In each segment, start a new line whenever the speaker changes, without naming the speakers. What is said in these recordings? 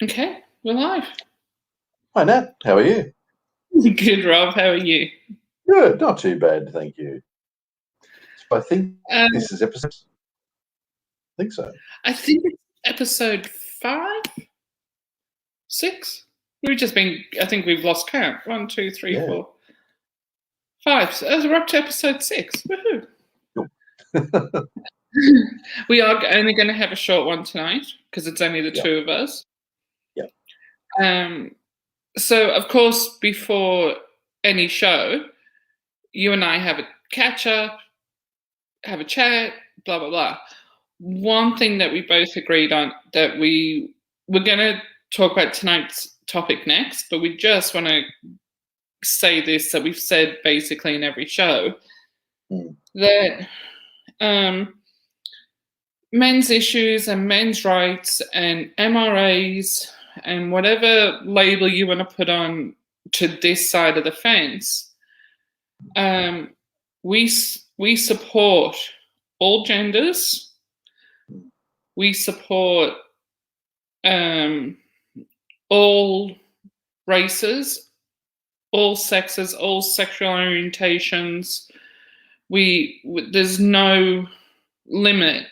Okay, we're live.
Hi, Nat. How are you?
Good, Rob. How are you?
Good. Not too bad, thank you. So I think
Um,
this is episode. I think so.
I think it's episode 5, 6. We've just been. I think we've lost count. 1, 2, 3,
Yeah.
4, 5. So we're up to episode 6. Woohoo!
Cool.
We are only going to have a short one tonight because it's only the
Yeah.
two of us.
Yeah.
So of course, before any show, you and I have a catch up, have a chat, blah blah blah. One thing that we both agreed on that we're going to talk about tonight's topic next, but we just want to say this that we've said basically in every show that men's issues and men's rights and MRAs and whatever label you want to put on to this side of the fence, we support all genders. We support all races, all sexes, all sexual orientations. There's no limit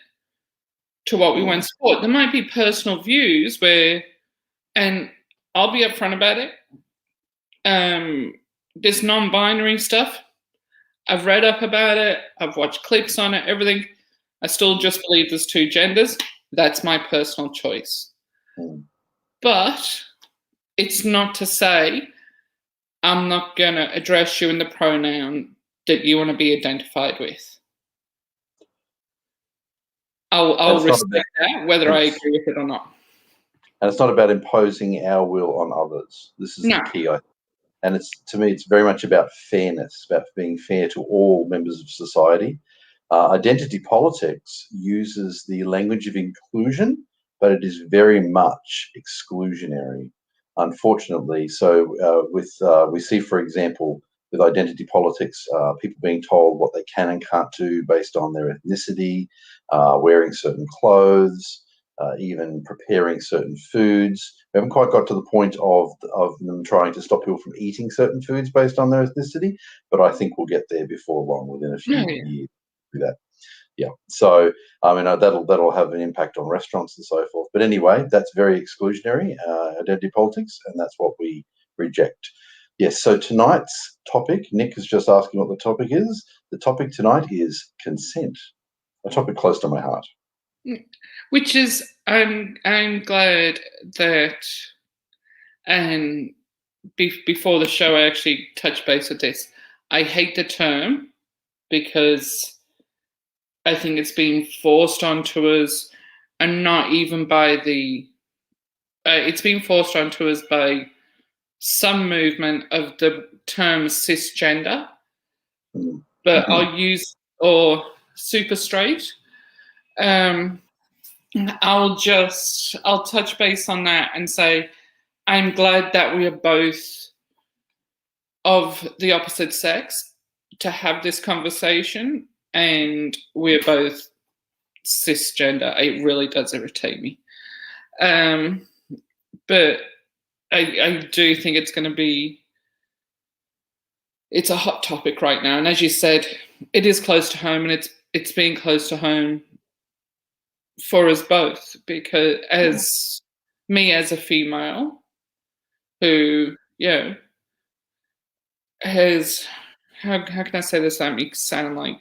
to what we want to support. There might be personal views where, and I'll be upfront about it. This non-binary stuff, I've read up about it. I've watched clips on it. Everything. I still just believe there's two genders. That's my personal choice. But it's not to say I'm not going to address you in the pronoun that you want to be identified with. I'll respect that, whether I agree with it or not.
And it's not about imposing our will on others. This is the key. And to me, it's very much about fairness, about being fair to all members of society. Identity politics uses the language of inclusion, but it is very much exclusionary, unfortunately. So we see, for example, with identity politics, people being told what they can and can't do based on their ethnicity, wearing certain clothes, even preparing certain foods. We haven't quite got to the point of them trying to stop people from eating certain foods based on their ethnicity, but I think we'll get there before long, within a few years. Do that. Yeah. So I mean that'll have an impact on restaurants and so forth. But anyway, that's very exclusionary, identity politics, and that's what we reject. Yes. So tonight's topic, Nick is just asking what the topic is. The topic tonight is consent, a topic close to my heart.
Which is, I'm glad that, and before the show, I actually touched base with this. I hate the term because I think it's being forced onto us, and not even by it's being forced onto us by some movement of the term cisgender, but I'll use, or super straight. I'll touch base on that and say I'm glad that we are both of the opposite sex to have this conversation, and we're both cisgender. It really does irritate me. But I do think it's a hot topic right now. And as you said, it is close to home, and it's being close to home for us both, because as a female who, has, how can I say this without me sounding like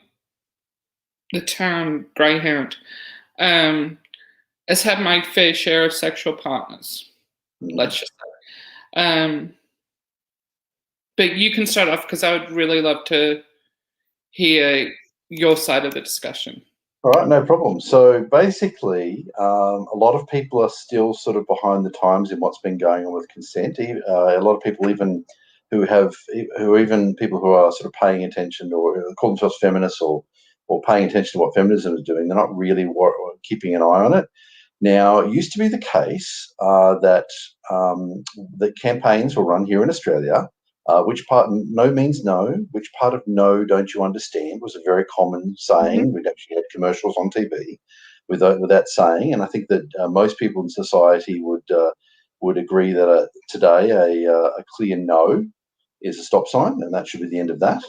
the term greyhound, has had my fair share of sexual partners, let's just say. But you can start off, because I would really love to hear your side of the discussion.
All right, no problem. So basically, a lot of people are still sort of behind the times in what's been going on with consent. A lot of people, even people who are sort of paying attention or call themselves feminists or paying attention to what feminism is doing, they're not really keeping an eye on it. Now, it used to be the case that campaigns were run here in Australia. Which part no means no, which part of no don't you understand was a very common saying. We'd actually had commercials on TV with that saying, and I think that most people in society would would agree that today a clear no is a stop sign, and that should be the end of that.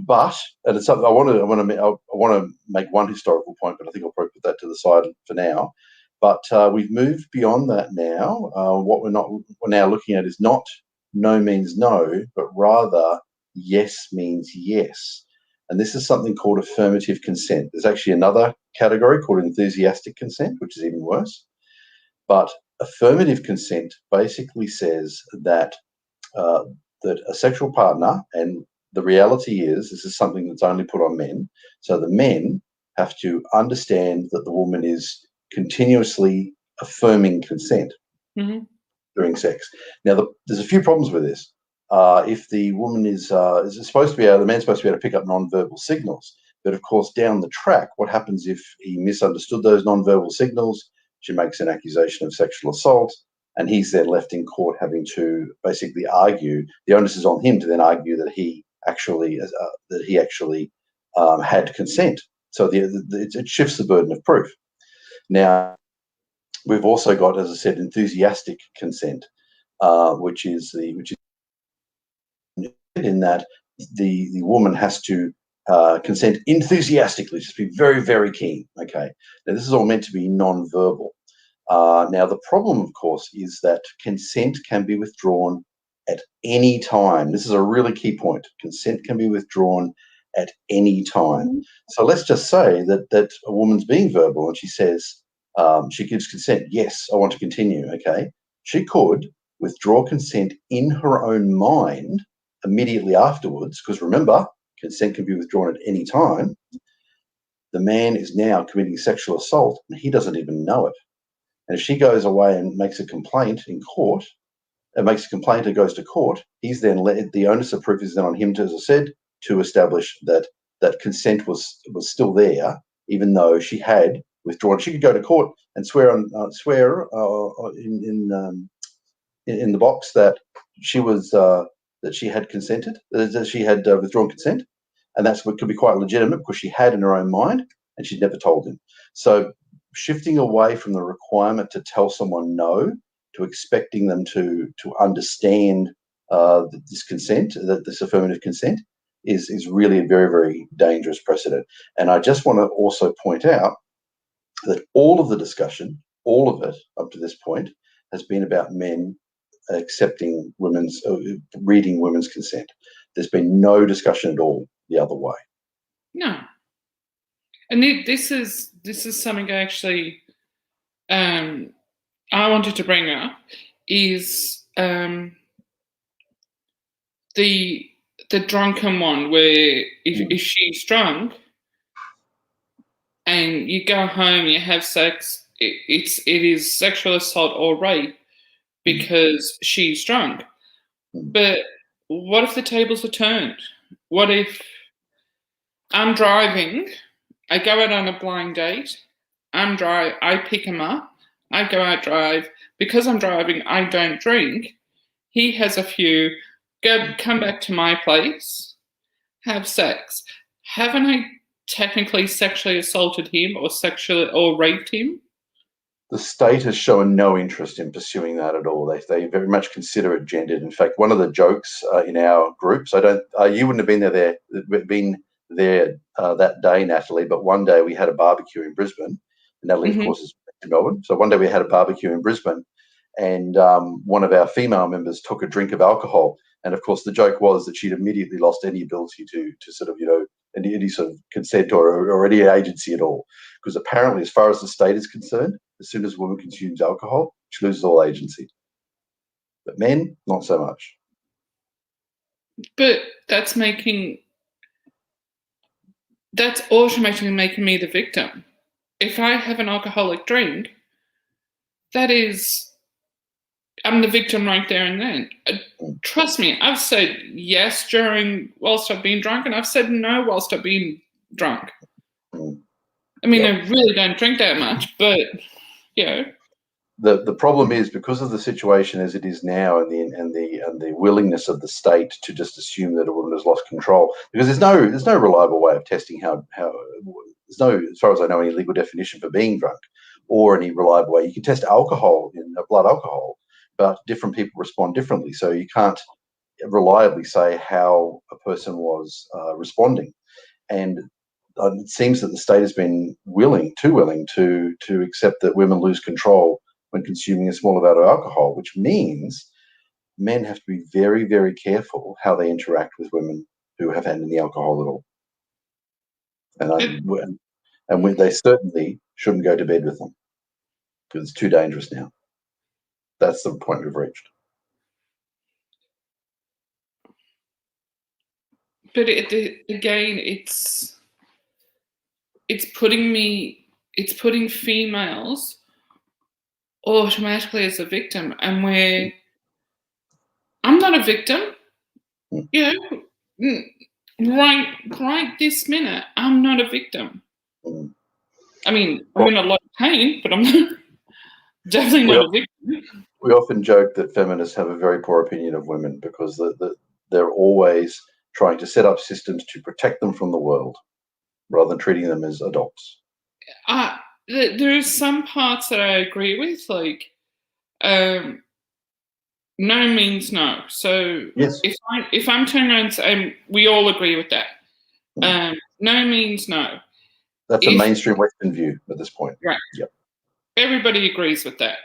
But and it's something I want to make one historical point, but I think I'll probably put that to the side for now. But we've moved beyond that now. What we're now looking at is not no means no, but rather yes means yes. And this is something called affirmative consent. There's actually another category called enthusiastic consent, which is even worse. But affirmative consent basically says that that a sexual partner, and the reality is this is something that's only put on men. So the men have to understand that the woman is continuously affirming consent during sex. Now, there's a few problems with this. If the woman is supposed to be able, the man's supposed to be able to pick up non-verbal signals, but of course, down the track, what happens if he misunderstood those non-verbal signals? She makes an accusation of sexual assault, and he's then left in court having to basically argue. The onus is on him to then argue that he actually had consent. So it shifts the burden of proof. Now, we've also got, as I said, enthusiastic consent, which is in that the woman has to consent enthusiastically, just be very, very keen. Okay. Now, this is all meant to be non-verbal. Now, the problem, of course, is that consent can be withdrawn at any time. This is a really key point. Consent can be withdrawn at any time. So let's just say that a woman's being verbal and she says, she gives consent. Yes, I want to continue. Okay. She could withdraw consent in her own mind immediately afterwards, because remember, consent can be withdrawn at any time. The man is now committing sexual assault and he doesn't even know it. And if she goes away and makes a complaint in court, and makes a complaint and goes to court, he's then the onus of proof is then on him, to, as I said, to establish that consent was still there, even though she had withdrawn. She could go to court and swear in the box that she was that she had consented, that she had withdrawn consent, and that's what could be quite legitimate because she had in her own mind and she'd never told him. So shifting away from the requirement to tell someone no to expecting them to understand this consent, that this affirmative consent, is really a very, very dangerous precedent. And I just want to also point out that all of the discussion, all of it up to this point, has been about men accepting reading women's consent. There's been no discussion at all the other way.
No. And this is something I actually I wanted to bring up, is the drunken one, where if she's drunk and you go home, you have sex, it is sexual assault or rape because she's drunk. But what if the tables are turned? What if I'm driving, I go out on a blind date, I pick him up, I go out drive. Because I'm driving, I don't drink. He has a few, come back to my place, have sex. Haven't I technically sexually assaulted him or raped him?
The state has shown no interest in pursuing that at all. They very much consider it gendered. In fact, one of the jokes in our groups, you wouldn't have been there that day, Natalie, but one day we had a barbecue in Brisbane. Natalie, of course, is in Melbourne. So one day we had a barbecue in Brisbane, and one of our female members took a drink of alcohol. And of course, the joke was that she'd immediately lost any ability to sort of, any sort of consent or any agency at all. Because apparently, as far as the state is concerned, as soon as a woman consumes alcohol, she loses all agency. But men, not so much.
But that's automatically making me the victim. If I have an alcoholic drink, I'm the victim right there and then. Trust me, I've said yes whilst I've been drunk, and I've said no whilst I've been drunk. I mean, I really don't drink that much, but
The problem is, because of the situation as it is now, and the willingness of the state to just assume that a woman has lost control, because there's no reliable way of testing how there's no, as far as I know, any legal definition for being drunk. or any reliable way. You can test alcohol in blood alcohol, but different people respond differently. So you can't reliably say how a person was responding. And it seems that the state has been too willing to accept that women lose control when consuming a small amount of alcohol, which means men have to be very, very careful how they interact with women who have had any alcohol at all. And they certainly shouldn't go to bed with them because it's too dangerous now. That's the point we've reached.
But again, it's putting females automatically as a victim, and where I'm not a victim, you know, right this minute, I'm not a victim. I mean, I'm in a lot of pain, but I'm definitely not a victim.
We often joke that feminists have a very poor opinion of women because they're always trying to set up systems to protect them from the world rather than treating them as adults.
There are some parts that I agree with, like no means no. So
yes.
if I'm turning around and saying we all agree with that, no means no.
That's a mainstream Western view at this point.
Right.
Yep.
Everybody agrees with that.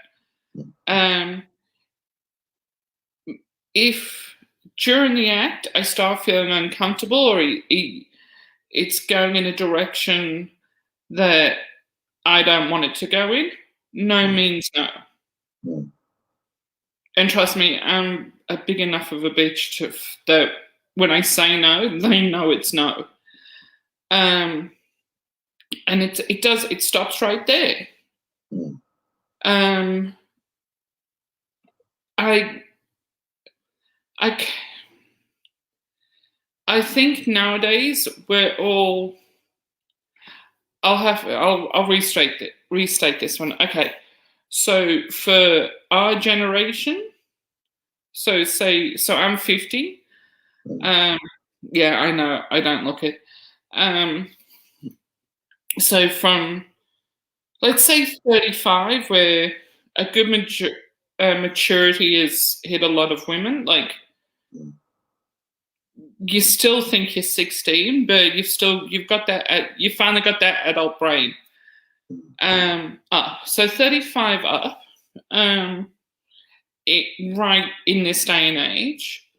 If during the act I start feeling uncomfortable or it's going in a direction that I don't want it to go in, no means no. And trust me, I'm a big enough of a bitch that when I say no, they know it's no. And it stops right there. I think nowadays we're all. I'll restate this one. Okay, so for our generation, so I'm 50. Yeah, I know I don't look it. So from, let's say 35, where a good maturity has hit a lot of women, like you still think you're 16, but you've got that, you finally got that adult brain. So 35 up, right in this day and age,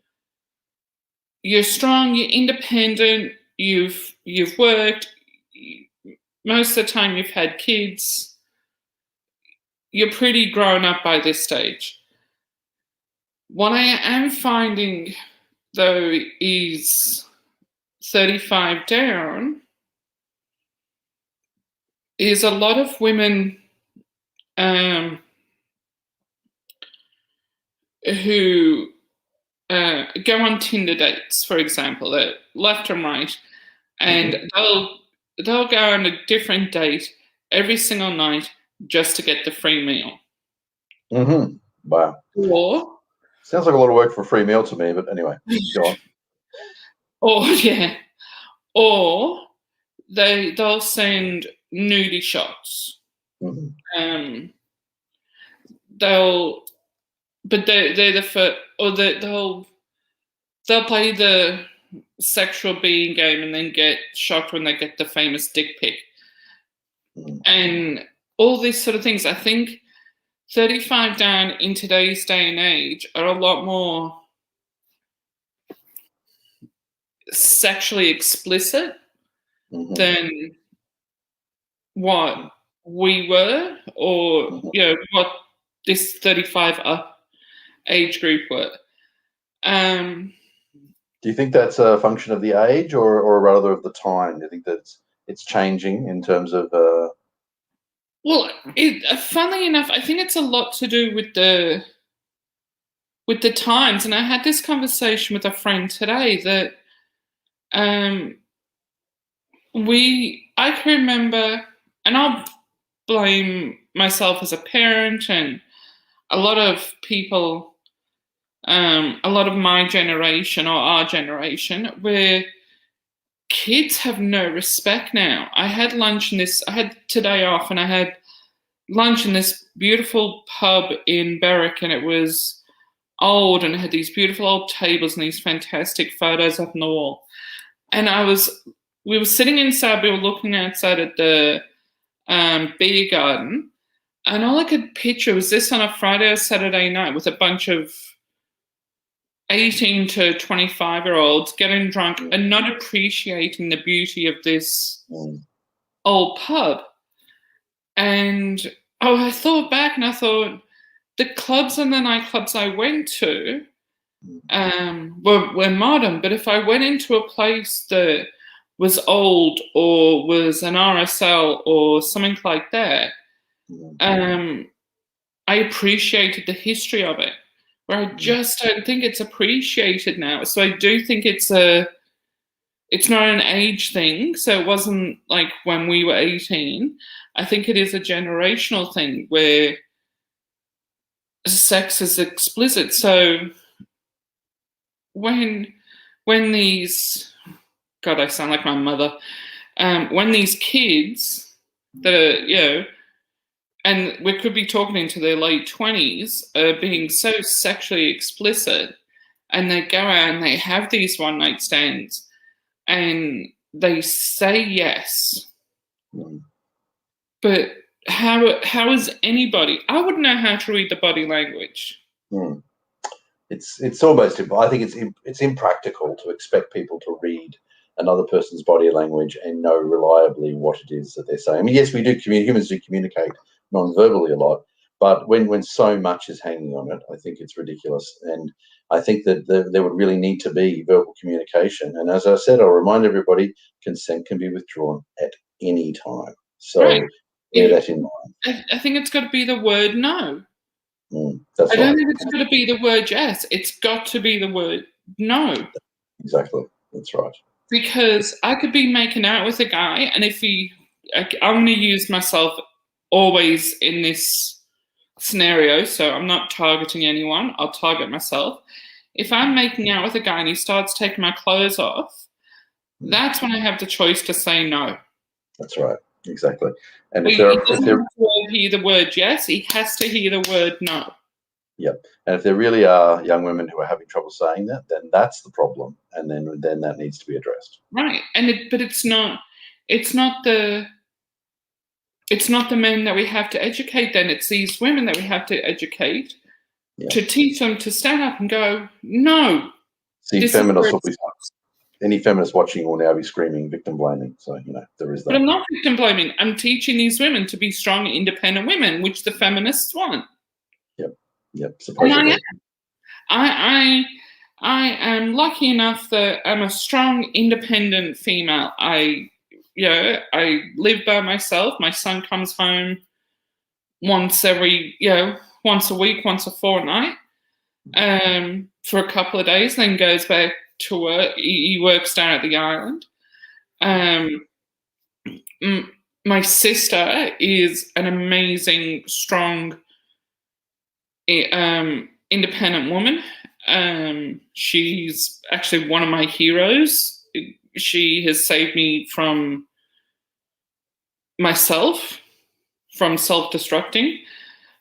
you're strong, you're independent, you've worked, most of the time you've had kids, you're pretty grown up by this stage. What I am finding, though, is 35 down, is a lot of women who go on Tinder dates, for example, left and right, and they'll go on a different date every single night just to get the free meal.
Wow.
Or
sounds like a lot of work for a free meal to me, but anyway, go on.
Or they'll send nudie shots. They're the first, or they'll play the sexual being game and then get shocked when they get the famous dick pic. And all these sort of things. I think 35 down in today's day and age are a lot more sexually explicit than what we were, or what this 35 up age group were.
Do you think that's a function of the age, or rather of the time? Do you think that it's changing in terms of?
Well, funnily enough, I think it's a lot to do with the times. And I had this conversation with a friend today that I can remember, and I'll blame myself as a parent and a lot of people, a lot of my generation or our generation, where kids have no respect now. I had lunch I had today off, and I had lunch in this beautiful pub in Berwick, and it was old and it had these beautiful old tables and these fantastic photos up on the wall. And we were sitting inside, we were looking outside at the beer garden, and all I could picture was this on a Friday or Saturday night with a bunch of 18 to 25-year-olds getting drunk and not appreciating the beauty of this old pub. And I thought back and I thought the clubs and the nightclubs I went to were modern, but if I went into a place that was old or was an RSL or something like that, I appreciated the history of it, where I just don't think it's appreciated now. So I do think it's not an age thing. So it wasn't like when we were 18. I think it is a generational thing where sex is explicit. So when these, God, I sound like my mother, when these kids that are, and we could be talking into their late 20s, being so sexually explicit, and they go out and they have these one-night stands, and they say yes. But how is anybody? I wouldn't know how to read the body language.
It's almost, I think it's impractical to expect people to read another person's body language and know reliably what it is that they're saying. I mean, yes, we do. Humans do communicate non-verbally a lot, but when so much is hanging on it, I think it's ridiculous. And I think that there would really need to be verbal communication. And as I said, I'll remind everybody, consent can be withdrawn at any time. So bear that in mind.
I think it's got to be the word no.
That's
I don't think it's got to be the word yes. It's got to be the word no.
Exactly. That's right.
Because I could be making out with a guy, and I'm going to use myself always in this scenario, so I'm not targeting anyone, I'll target myself. If I'm making out with a guy and he starts taking my clothes off, that's when I have the choice to say no.
That's right, exactly. And
he doesn't have to hear the word yes, he has to hear the word no.
Yep. And if there really are young women who are having trouble saying that, then that's the problem, and then that needs to be addressed.
Right. But it's not the men that we have to educate, then it's these women that we have to educate to teach them to stand up and go, no.
See, any feminist watching will now be screaming victim blaming. So, there is that.
But I'm not victim blaming. I'm teaching these women to be strong, independent women, which the feminists want.
Yep. Supposedly.
I am lucky enough that I'm a strong, independent female. I live by myself. My son comes home once a week, once a fortnight, for a couple of days, then goes back to work. He works down at the island. My sister is an amazing, strong, independent woman. She's actually one of my heroes. She has saved me from myself, from self-destructing.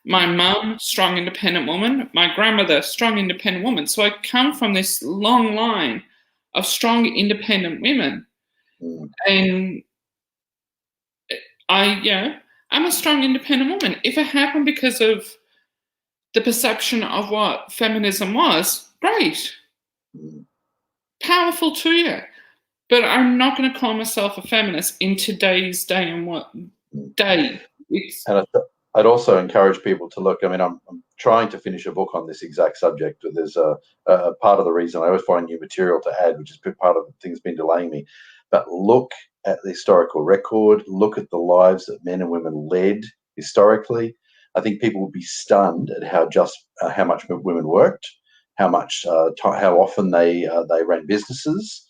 My mum, strong, independent woman. My grandmother, strong, independent woman. So I come from this long line of strong, independent women. And I'm a strong, independent woman. If it happened because of the perception of what feminism was, great. Powerful to you. But I'm not going to call myself a feminist in today's day and what day.
And I'd also encourage people to look. I mean, I'm trying to finish a book on this exact subject. There's a part of the reason I always find new material to add, which has been part of the things been delaying me. But look at the historical record. Look at the lives that men and women led historically. I think people would be stunned at how much women worked, how often they ran businesses,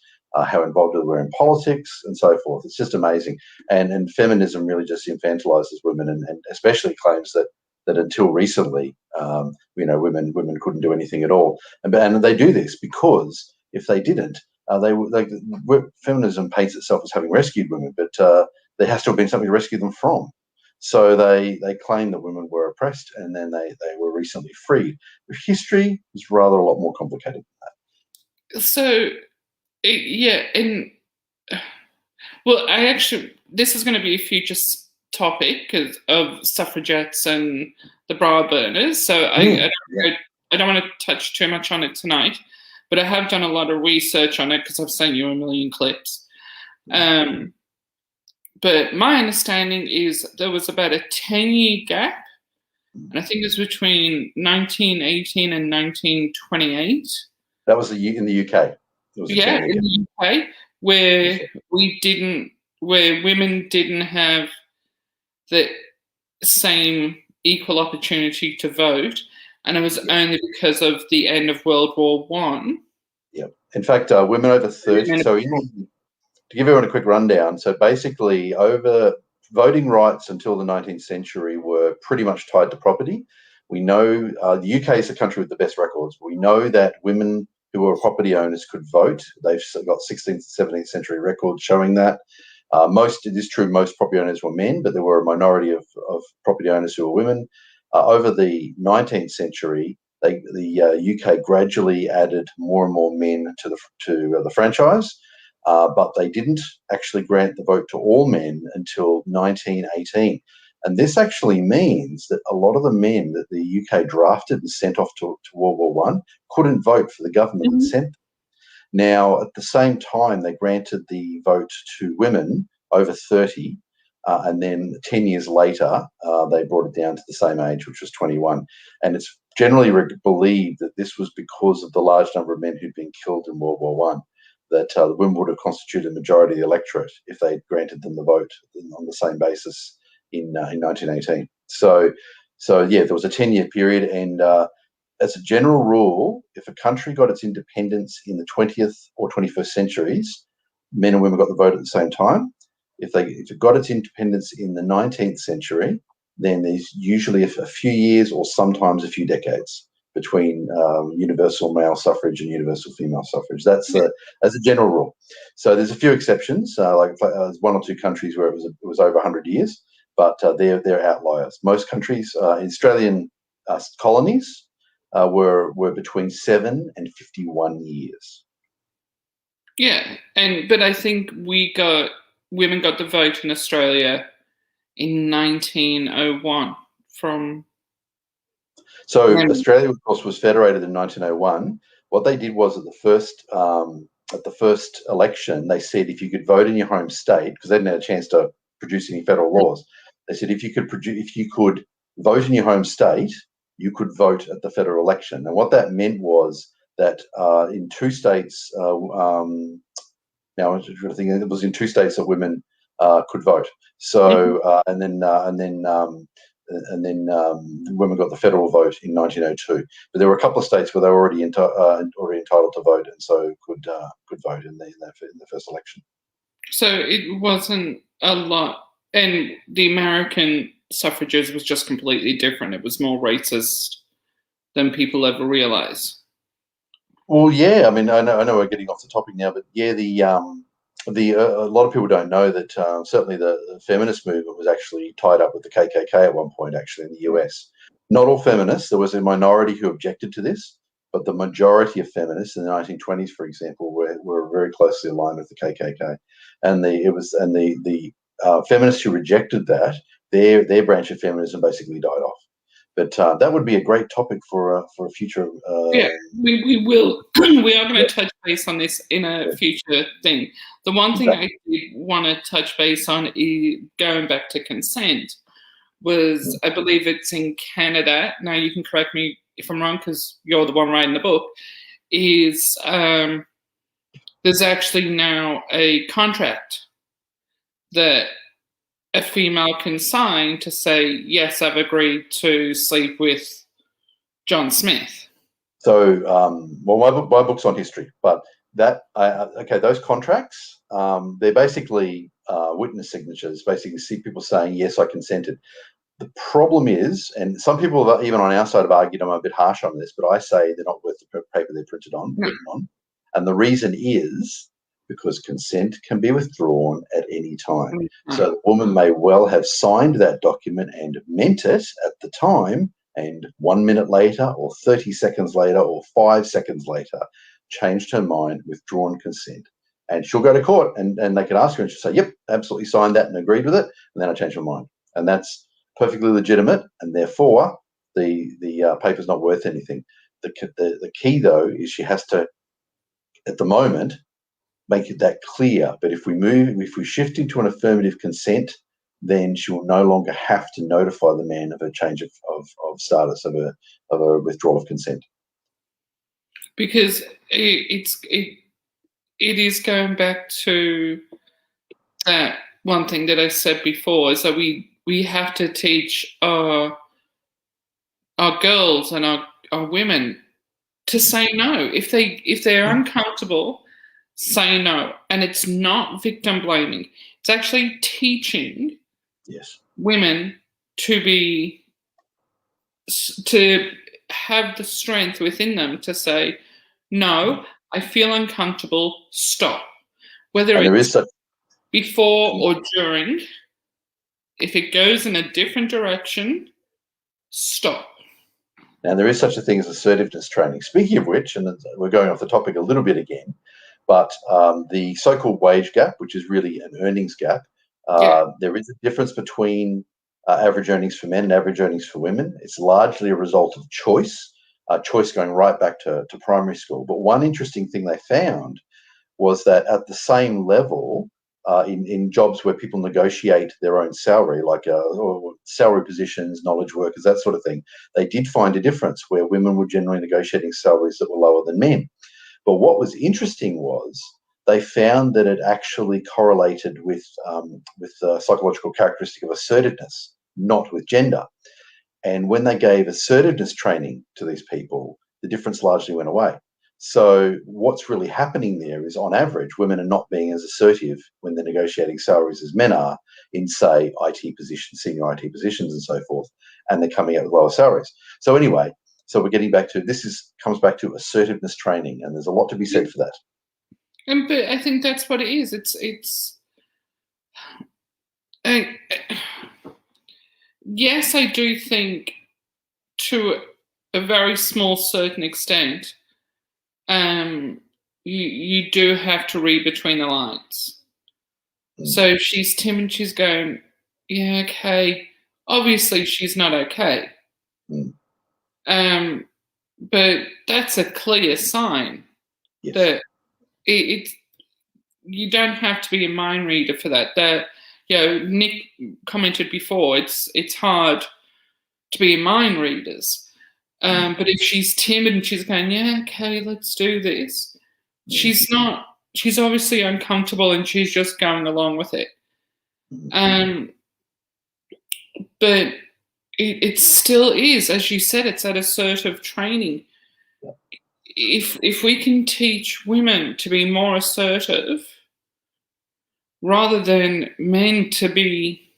how involved they were in politics, and so forth. It's just amazing. And feminism really just infantilizes women, and especially claims that until recently, women couldn't do anything at all. And they do this because if they didn't, feminism paints itself as having rescued women, but there has to have been something to rescue them from. So they claim that women were oppressed, and then they were recently freed. But history is rather a lot more complicated than that.
So, yeah, and well, this is going to be a future topic of suffragettes and the bra burners. So I don't want to touch too much on it tonight, but I have done a lot of research on it because I've sent you a million clips. But my understanding is there was about a 10-year gap, and I think it was between 1918 and 1928.
That was in the UK.
Yeah, in the UK, where women didn't have the same equal opportunity to vote, and it was only because of the end of World War One.
Yeah, in fact, women over 30. So, to give everyone a quick rundown, so basically, voting rights until the 19th century were pretty much tied to property. We know the UK is the country with the best records. We know that women who were property owners could vote. They've got 16th and 17th century records showing that. It is true, most property owners were men, but there were a minority of property owners who were women. Over the 19th century, the UK gradually added more and more men to the franchise, but they didn't actually grant the vote to all men until 1918. And this actually means that a lot of the men that the UK drafted and sent off to World War One couldn't vote for the government that sent them. Now, at the same time, they granted the vote to women over 30, and then 10 years later, they brought it down to the same age, which was 21. And it's generally believed that this was because of the large number of men who'd been killed in World War One, that the women would have constituted a majority of the electorate if they'd granted them the vote on the same basis in 1918. So yeah, there was a 10-year period, and as a general rule, if a country got its independence in the 20th or 21st centuries, men and women got the vote at the same time. If it got its independence in the 19th century, then there's usually a few years or sometimes a few decades between universal male suffrage and universal female suffrage. That's as a general rule. So there's a few exceptions, like one or two countries where it was over 100 years, but they're outliers. Most countries, Australian colonies, were between 7 and 51 years.
Yeah, but I think women got the vote in Australia in 1901 from.
So Australia, of course, was federated in 1901. What they did was at the first election, they said if you could vote in your home state, because they didn't have a chance to produce any federal laws, they said if you could vote in your home state, you could vote at the federal election. And what that meant was that in two states, now I think it was in two states that women could vote. So and then women got the federal vote in 1902. But there were a couple of states where they were already entitled to vote, and so could vote in the first election.
So it wasn't a lot, and the American suffrages was just completely different. It was more racist than people ever realize.
Well, yeah, I mean, I know we're getting off the topic now, but yeah, a lot of people don't know that certainly the feminist movement was actually tied up with the KKK at one point, actually, in the US. Not all feminists. There was a minority who objected to this, but the majority of feminists in the 1920s, for example, were very closely aligned with the KKK, and the feminists who rejected that, their branch of feminism basically died off. But that would be a great topic for a future.
Yeah, we will. We are going to touch base on this in a future thing. The one thing I did want to touch base on, is going back to consent, was I believe it's in Canada. Now you can correct me if I'm wrong because you're the one writing the book. Is there's actually now a contract that a female can sign to say, yes, I've agreed to sleep with John Smith.
So, well, my book's on history, but those contracts, they're basically witness signatures, basically see people saying, yes, I consented. The problem is, and some people even on our side have argued I'm a bit harsh on this, but I say they're not worth the paper they're written on. And the reason is because consent can be withdrawn at any time. So the woman may well have signed that document and meant it at the time, and 1 minute later or 30 seconds later or 5 seconds later changed her mind, withdrawn consent. And she'll go to court and they can ask her and she'll say, yep, absolutely signed that and agreed with it, and then I changed my mind. And that's perfectly legitimate, and therefore the paper's not worth anything. The key, though, is she has to, at the moment, make it that clear. But if we shift into an affirmative consent, then she will no longer have to notify the man of a change of status, of a withdrawal of consent.
Because it is going back to that one thing that I said before, is that we have to teach our girls and our women to say no. If they're uncomfortable, say no. And it's not victim blaming. It's actually teaching women to have the strength within them to say, no, I feel uncomfortable, stop. Whether it's before or during, if it goes in a different direction, stop.
Now, there is such a thing as assertiveness training. Speaking of which, and we're going off the topic a little bit again, but the so-called wage gap, which is really an earnings gap, there is a difference between average earnings for men and average earnings for women. It's largely a result of choice going right back to primary school. But one interesting thing they found was that at the same level, in jobs where people negotiate their own salary, like or salary positions, knowledge workers, that sort of thing, they did find a difference where women were generally negotiating salaries that were lower than men. But what was interesting was they found that it actually correlated with the psychological characteristic of assertiveness, not with gender. And when they gave assertiveness training to these people, the difference largely went away. So what's really happening there is, on average, women are not being as assertive when they're negotiating salaries as men are in, say, IT positions, senior IT positions and so forth, and they're coming out with lower salaries. So anyway, so we're getting back to, comes back to assertiveness training, and there's a lot to be said for that.
But I think that's what it is. Yes, I do think to a very small certain extent, you do have to read between the lines. So if she's timid, she's going, yeah, okay. Obviously, she's not okay. But that's a clear sign that you don't have to be a mind reader for that. Nick commented before, it's hard to be mind readers. But if she's timid and she's going, yeah, okay, let's do this, she's not. She's obviously uncomfortable and she's just going along with it. But it still is, as you said, it's that assertive training. If we can teach women to be more assertive rather than men to be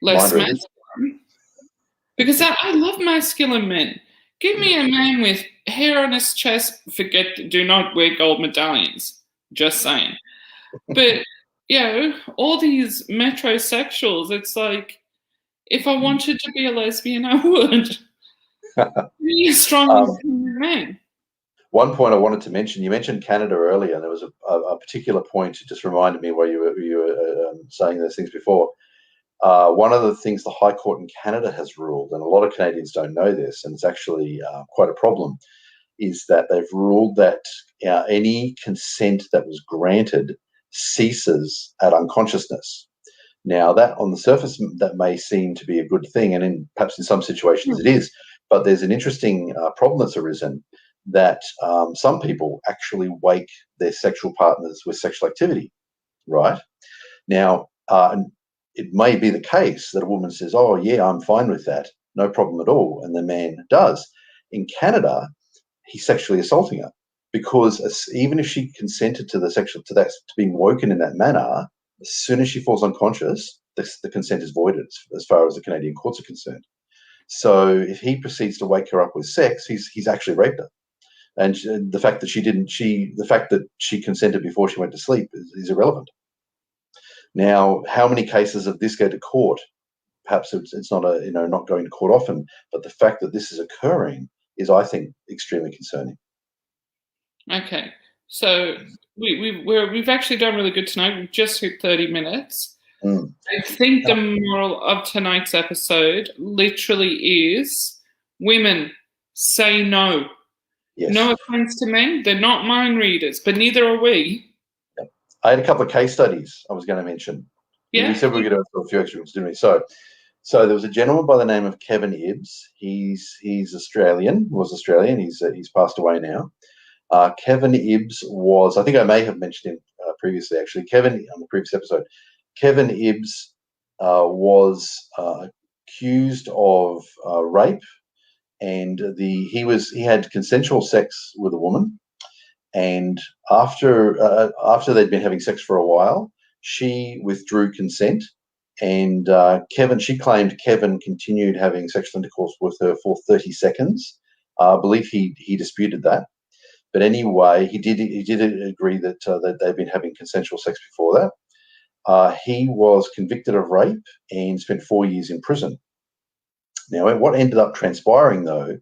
less masculine, because I love masculine men. Give me a man with hair on his chest, do not wear gold medallions, just saying. But, all these metrosexuals, it's like, if I wanted to be a lesbian, I would. Be a strong man.
One point I wanted to mention, you mentioned Canada earlier, and there was a particular point that just reminded me while you were saying those things before. One of the things the High Court in Canada has ruled, and a lot of Canadians don't know this, and it's actually quite a problem, is that they've ruled that any consent that was granted ceases at unconsciousness. Now, that on the surface, that may seem to be a good thing, and perhaps in some situations it is, but there's an interesting problem that's arisen that some people actually wake their sexual partners with sexual activity, right? Now, it may be the case that a woman says, oh, yeah, I'm fine with that, no problem at all, and the man does. In Canada, he's sexually assaulting her, because even if she consented to being woken in that manner, as soon as she falls unconscious, the consent is voided as far as the Canadian courts are concerned. So if he proceeds to wake her up with sex, he's actually raped her. And the fact that she consented before she went to sleep is irrelevant. Now, how many cases of this go to court? Perhaps it's not not going to court often, but the fact that this is occurring is, I think, extremely concerning.
Okay, so we've actually done really good tonight. We've just hit 30 minutes. I think the moral of tonight's episode literally is women, say no.
Yes.
No offense to men, they're not mind readers, but neither are we.
Yep. I had a couple of case studies I was going to mention.
Yeah.
We said we were going to do a few extra ones, didn't we? So there was a gentleman by the name of Kevin Ibbs. He's Australian, was Australian. He's passed away now. Kevin Ibbs was, I think I may have mentioned him previously, actually. Kevin, on the previous episode, Kevin Ibbs was accused of rape, and he had consensual sex with a woman, and after they'd been having sex for a while, she withdrew consent, and she claimed Kevin continued having sexual intercourse with her for 30 seconds. I believe he disputed that. But anyway, he did agree that they'd been having consensual sex before that. He was convicted of rape and spent 4 years in prison. Now, what ended up transpiring, though,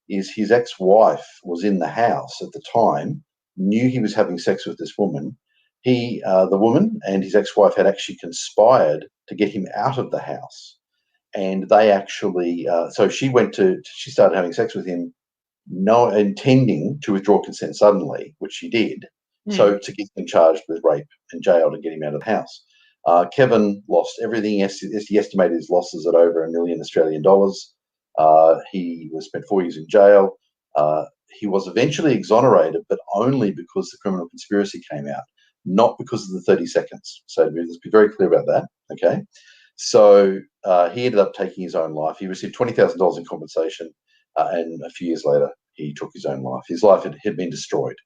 is his ex-wife was in the house at the time, knew he was having sex with this woman. The woman and his ex-wife had actually conspired to get him out of the house. And they actually, so she started having sex with him, intending to withdraw consent suddenly, which she did, so to get him charged with rape and jailed and get him out of the house. Kevin lost everything. He estimated his losses at over $1 million Australian dollars. He was spent 4 years in jail. He was eventually exonerated, but only because the criminal conspiracy came out, not because of the 30 seconds. So let's be very clear about that. Okay. So he ended up taking his own life. He received $20,000 in compensation, and a few years later, he took his own life. His life had been destroyed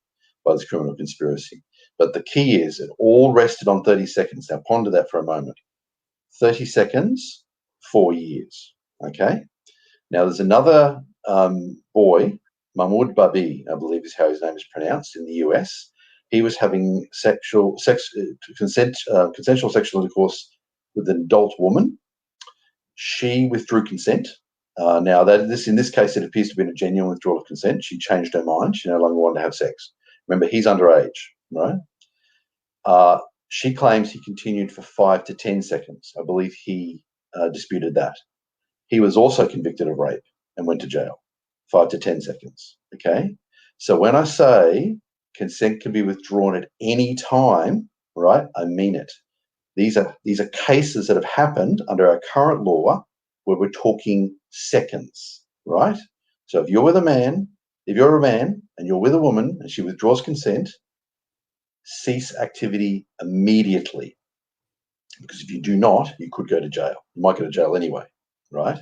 by this criminal conspiracy. But the key is it all rested on 30 seconds. Now ponder that for a moment. 30 seconds, 4 years. Okay? Now there's another boy, Mahmoud Babi, I believe is how his name is pronounced, in the US. He was having consensual sexual intercourse with an adult woman. She withdrew consent. Now, in this case, it appears to be a genuine withdrawal of consent. She changed her mind. She no longer wanted to have sex. Remember, he's underage, right? She claims he continued for 5 to 10 seconds. I believe he disputed that. He was also convicted of rape and went to jail. 5 to 10 seconds. Okay? So when I say consent can be withdrawn at any time, right, I mean it. These are cases that have happened under our current law where we're talking seconds, right? So if you're a man and you're with a woman and she withdraws consent, cease activity immediately. Because if you do not, you could go to jail. You might go to jail anyway, right?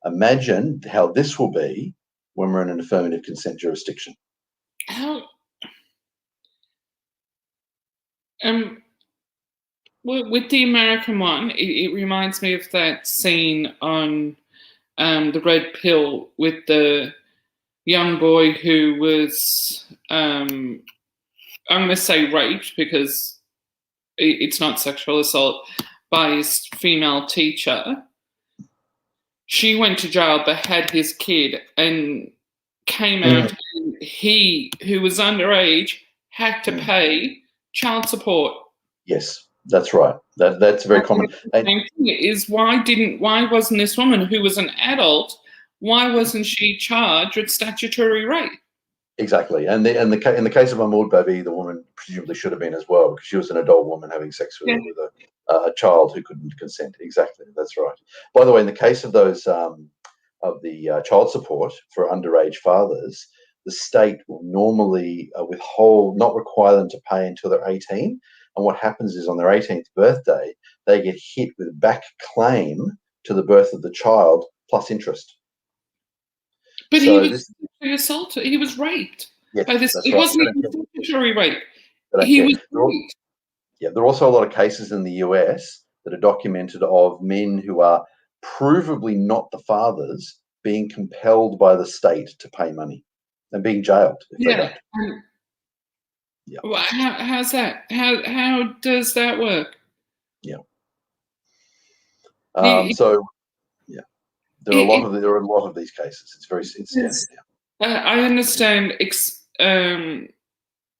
Imagine how this will be when we're in an affirmative consent jurisdiction.
How? With the American one, it reminds me of that scene on the Red Pill with the young boy who was, I'm going to say raped because it's not sexual assault, by his female teacher. She went to jail but had his kid and came out, and he, who was underage, had to pay child support.
Yes, that's right. That's very common.
The same thing is why wasn't this woman who was an adult, why wasn't she charged with statutory rape?
Exactly, and in the case of Mahmoud Babi, the woman presumably should have been as well, because she was an adult woman having sex with a child who couldn't consent. Exactly, that's right. By the way, in the case of those child support for underage fathers, the state will normally not require them to pay until they're 18. And what happens is on their 18th birthday, they get hit with a back claim to the birth of the child plus interest.
But so he was assaulted. He was raped.
Yes,
by this. It wasn't even statutory rape. He was raped.
Yeah, there are also a lot of cases in the US that are documented of men who are provably not the fathers being compelled by the state to pay money. and being jailed if they don't.
Yeah. Well, how's that? How does that work?
Yeah. So yeah, there are a lot of these cases. It's standard now.
I understand,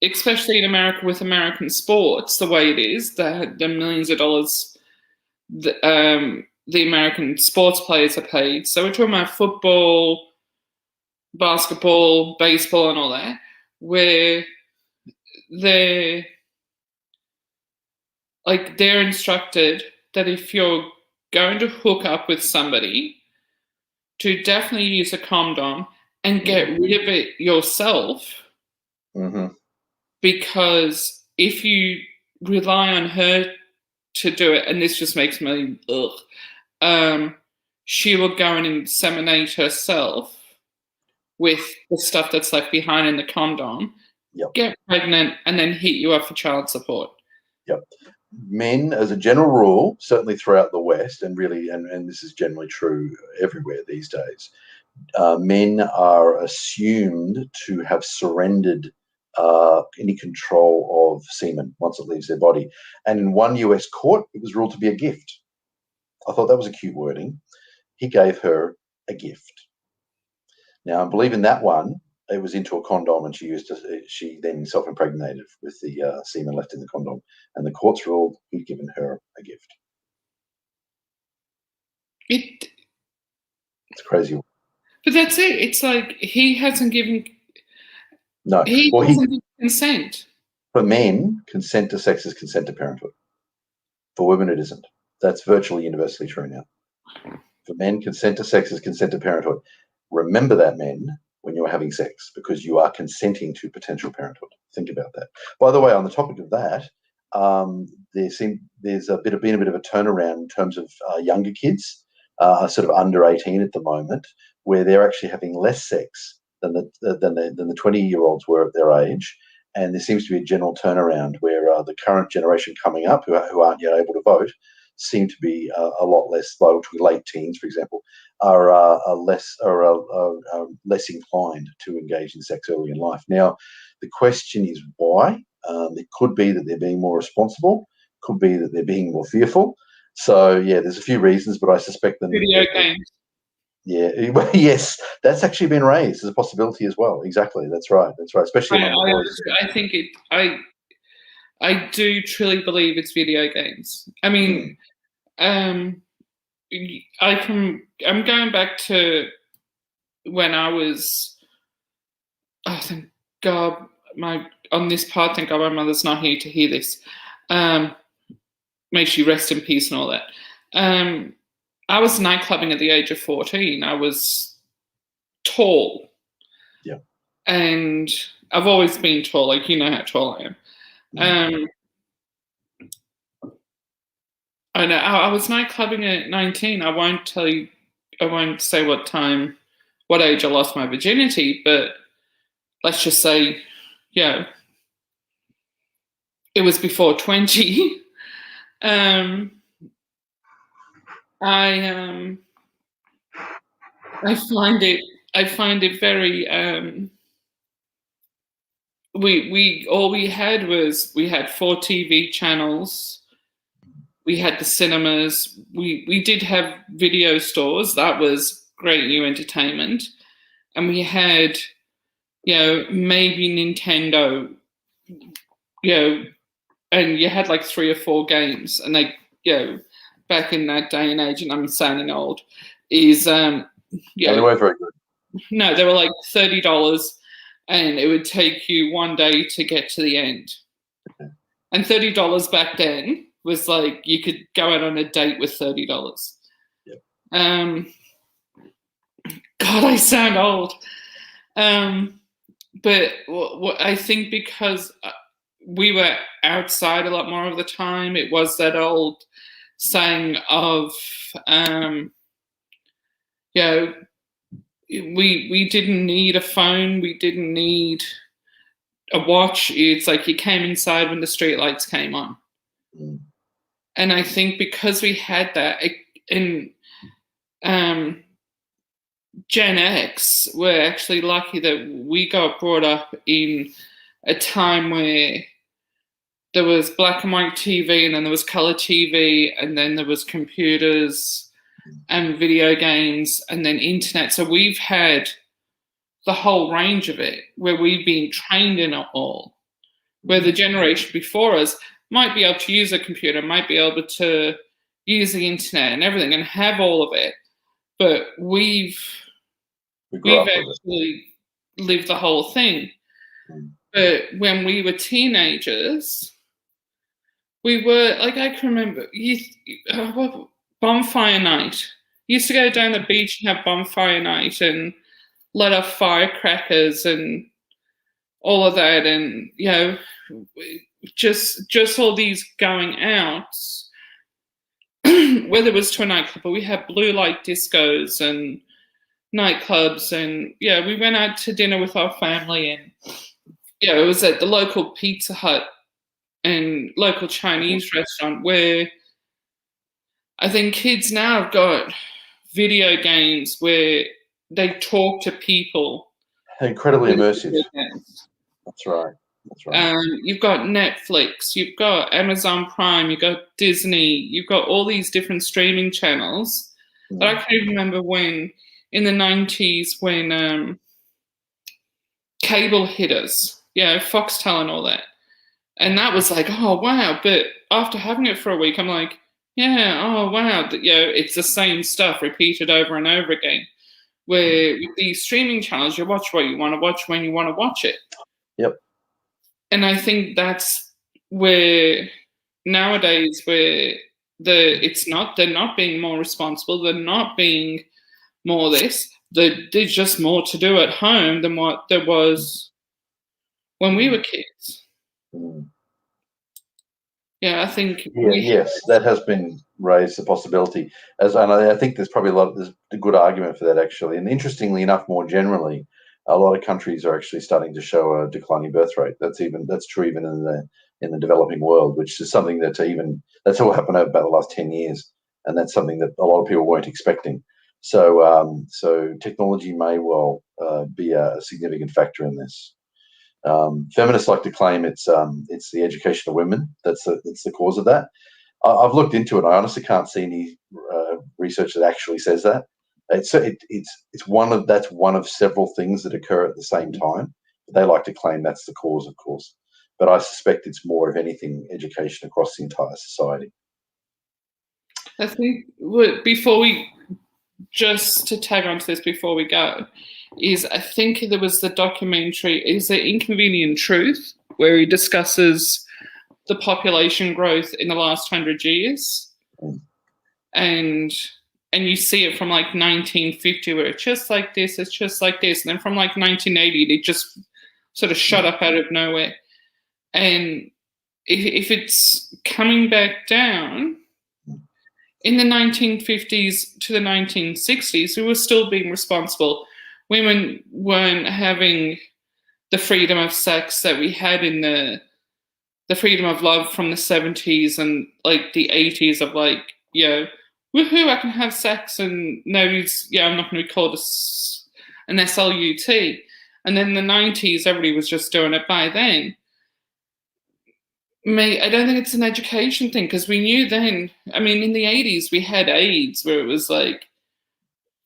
especially in America with American sports, the way it is, the millions of dollars the American sports players are paid. So we're talking about football, basketball, baseball, and all that, where they're instructed that if you're going to hook up with somebody, to definitely use a condom and get rid of it yourself.
Mm-hmm.
Because if you rely on her to do it, and this just makes me she will go and inseminate herself with the stuff that's left behind in the condom, get pregnant, and then hit you up for child support.
Yep. Men, as a general rule, certainly throughout the West, and really, and this is generally true everywhere these days, men are assumed to have surrendered any control of semen once it leaves their body. And in one US court, it was ruled to be a gift. I thought that was a cute wording. He gave her a gift. Now, I believe in that one, it was into a condom, and she then self-impregnated with the semen left in the condom. And the courts ruled he'd given her a gift. It's crazy.
But that's it. It's like he hasn't given.
No,
he hasn't given consent.
For men, consent to sex is consent to parenthood. For women, it isn't. That's virtually universally true now. For men, consent to sex is consent to parenthood. Remember that, men, when you're having sex, because you are consenting to potential parenthood. Think about that. By the way, on the topic of that, there's been a bit of a turnaround in terms of younger kids, sort of under 18 at the moment, where they're actually having less sex than the 20-year-olds were at their age. And there seems to be a general turnaround where the current generation coming up, who aren't yet able to vote, seem to be a lot less, late teens, for example, are less inclined to engage in sex early in life. Now, the question is why. It could be that they're being more responsible. Could be that they're being more fearful. So yeah, there's a few reasons, but I suspect them.
Video games.
Yeah, yes, that's actually been raised as a possibility as well. Exactly, that's right. Especially among the boys.
I think I do truly believe it's video games. I mean, I'm going back to when I was. Oh, thank God, on this part. Thank God my mother's not here to hear this. May she rest in peace and all that. I was nightclubbing at the age of 14. I was tall.
Yeah.
And I've always been tall. Like, you know how tall I am. I know. I was nightclubbing at 19. I won't say what age I lost my virginity, but let's just say, yeah, it was before 20. I find it very. We had 4 TV channels. We had the cinemas. We did have video stores. That was great new entertainment, and we had, maybe Nintendo, and you had like 3 or 4 games, and back in that day and age, and I'm sounding old, is
they weren't very good.
No, they were like $30, and it would take you one day to get to the end.
Okay.
And $30 back then was like you could go out on a date with $30.
Yep.
God, I sound old. But I think because we were outside a lot more of the time, it was that old saying of, we didn't need a phone, we didn't need a watch. It's like you came inside when the street lights came on. And I think because we had that, Gen X were actually lucky that we got brought up in a time where there was black and white TV, and then there was color TV, and then there was computers and video games, and then internet. So we've had the whole range of it, where we've been trained in it all. Where the generation before us might be able to use a computer, might be able to use the internet and everything and have all of it, but we've actually lived the whole thing. But when we were teenagers, we were like, I can remember bonfire night. You used to go down the beach and have bonfire night and let off firecrackers and all of that, and just all these going out, whether it was to a nightclub, but we had blue light discos and nightclubs, and we went out to dinner with our family, and it was at the local Pizza Hut and local Chinese restaurant, where I think kids now have got video games where they talk to people.
Incredibly immersive. That's right. That's right.
You've got Netflix, you've got Amazon Prime, you've got Disney, you've got all these different streaming channels. But I can remember when, in the 90s, when cable hit us, Foxtel and all that. And that was like, oh, wow. But after having it for a week, I'm like, oh, wow. It's the same stuff repeated over and over again. Where with these streaming channels, you watch what you want to watch when you want to watch it.
Yep.
And I think that's where nowadays, where they're not being more responsible, they're not being more this, there's just more to do at home than what there was when we were kids. I think
yes, that has been raised, the possibility, and I think there's probably there's a good argument for that, actually. And interestingly enough, more generally, a lot of countries are actually starting to show a declining birth rate. That's true even in the developing world, which is something that's all happened over about the last 10 years, and that's something that a lot of people weren't expecting. So technology may well be a significant factor in this. Feminists like to claim it's the education of women that's the cause of that. I've looked into it. I honestly can't see any research that actually says that. It's one of several things that occur at the same time. They like to claim that's the cause, of course, but I suspect it's more, if anything, education across the entire society.
I think just to tag onto this before we go, I think there was the documentary, is The Inconvenient Truth, where he discusses the population growth in the last 100 years. And you see it from like 1950, where it's just like this, it's just like this. And then from like 1980, it just sort of shot up out of nowhere. And if it's coming back down, in the 1950s to the 1960s, we were still being responsible. Women weren't having the freedom of sex that we had in the freedom of love from the 70s and like the 80s of like, woohoo, I can have sex and nobody's, I'm not going to be called an SLUT. And then in the 90s, everybody was just doing it by then. I don't think it's an education thing, because we knew then, I mean, in the 80s, we had AIDS, where it was like,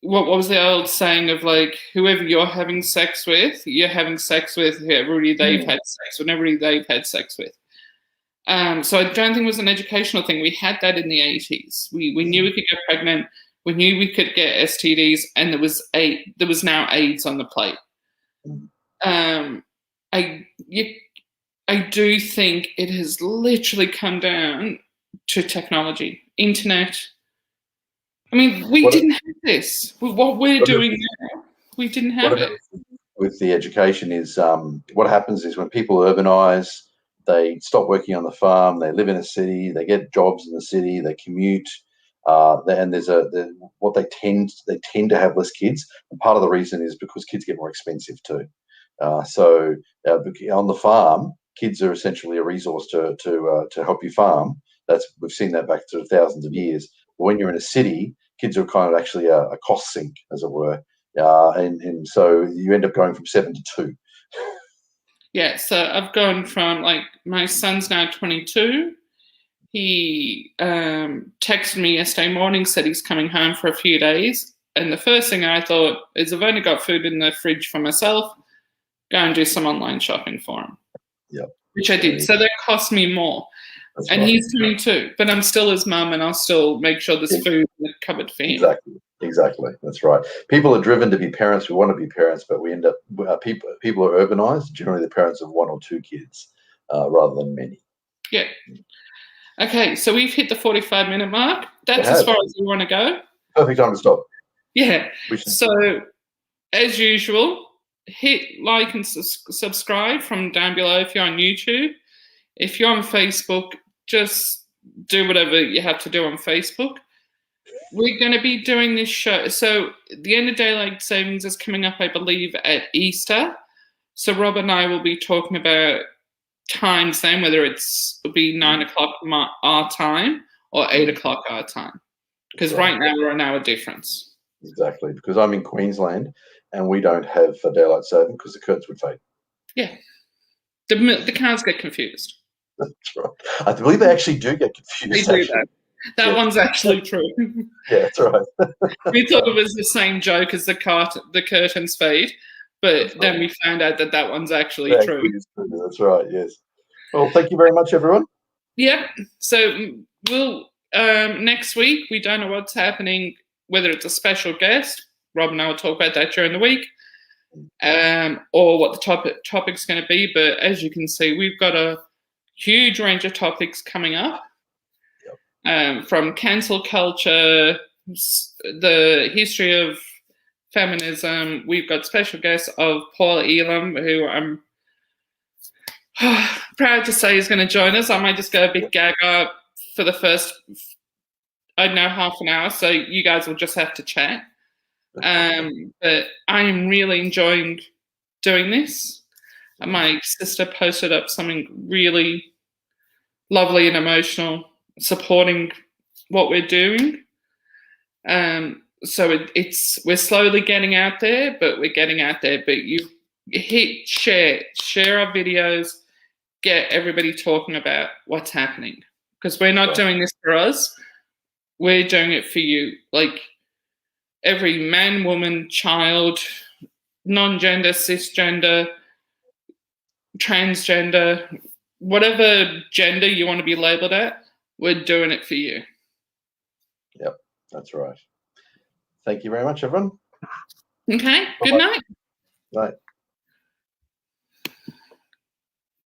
what was the old saying of like, whoever you're having sex with, you're having sex with everybody they've had sex with, everybody they've had sex with. So I don't think it was an educational thing. We had that in the 80s. We knew we could get pregnant. We knew we could get STDs, and there was now AIDS on the plate. I do think it has literally come down to technology, internet. I mean, we didn't have this. What we're doing now, we didn't have it.
With the education is what happens is when people urbanize, they stop working on the farm, they live in a city, they get jobs in the city, they commute, and they tend to have less kids. And part of the reason is because kids get more expensive too. So on the farm, kids are essentially a resource to help you farm. We've seen that back to thousands of years. But when you're in a city, kids are kind of actually a cost sink, as it were. And so you end up going from 7 to 2.
Yeah, so I've gone from, like, my son's now 22. He texted me yesterday morning, said he's coming home for a few days. And the first thing I thought is, I've only got food in the fridge for myself, go and do some online shopping for him.
Yep.
Which I did. So that cost me more.
That's
and
right.
He's 22, but I'm still his mum, and I'll still make sure there's food in the cupboard for him.
Exactly. That's right. People are driven to be parents. We want to be parents, but we end up people are urbanized. Generally, the parents of 1 or 2 kids rather than many.
Yeah. Okay, so we've hit the 45-minute mark. That's as far as we want to go.
Perfect time to stop.
Yeah. So, as usual, hit like and subscribe from down below if you're on YouTube. If you're on Facebook, just do whatever you have to do on Facebook. We're going to be doing this show. So the end of daylight savings is coming up, I believe, at Easter. So Rob and I will be talking about times then, whether will be 9 o'clock our time or 8 o'clock our time. Because right now we're an hour difference.
Exactly, because I'm in Queensland and we don't have daylight saving because the curtains would fade.
Yeah. The cars get confused.
That's right. I believe they actually do get confused.
They do that. That one's actually true.
Yeah, that's right.
We thought it was the same joke as the curtains fade, but then we found out that one's actually true.
That's right, yes. Well, thank you very much, everyone.
Yep. So we'll next week, we don't know what's happening, whether it's a special guest. Rob and I will talk about that during the week, or what the topic's going to be. But as you can see, we've got a huge range of topics coming up. From cancel culture, the history of feminism. We've got special guests of Paul Elam, who I'm proud to say is going to join us. I might just go a bit gaga for the first, I don't know, half an hour, so you guys will just have to chat. But I am really enjoying doing this. My sister posted up something really lovely and emotional, supporting what we're doing. So we're slowly getting out there, but we're getting out there. But you hit share our videos, get everybody talking about what's happening, because we're not doing this for us. We're doing it for you. Like every man, woman, child, non-gender, cisgender, transgender, whatever gender you want to be labeled at, we're doing it for you.
Yep, that's right. Thank you very much, everyone.
Okay, good night.
Night.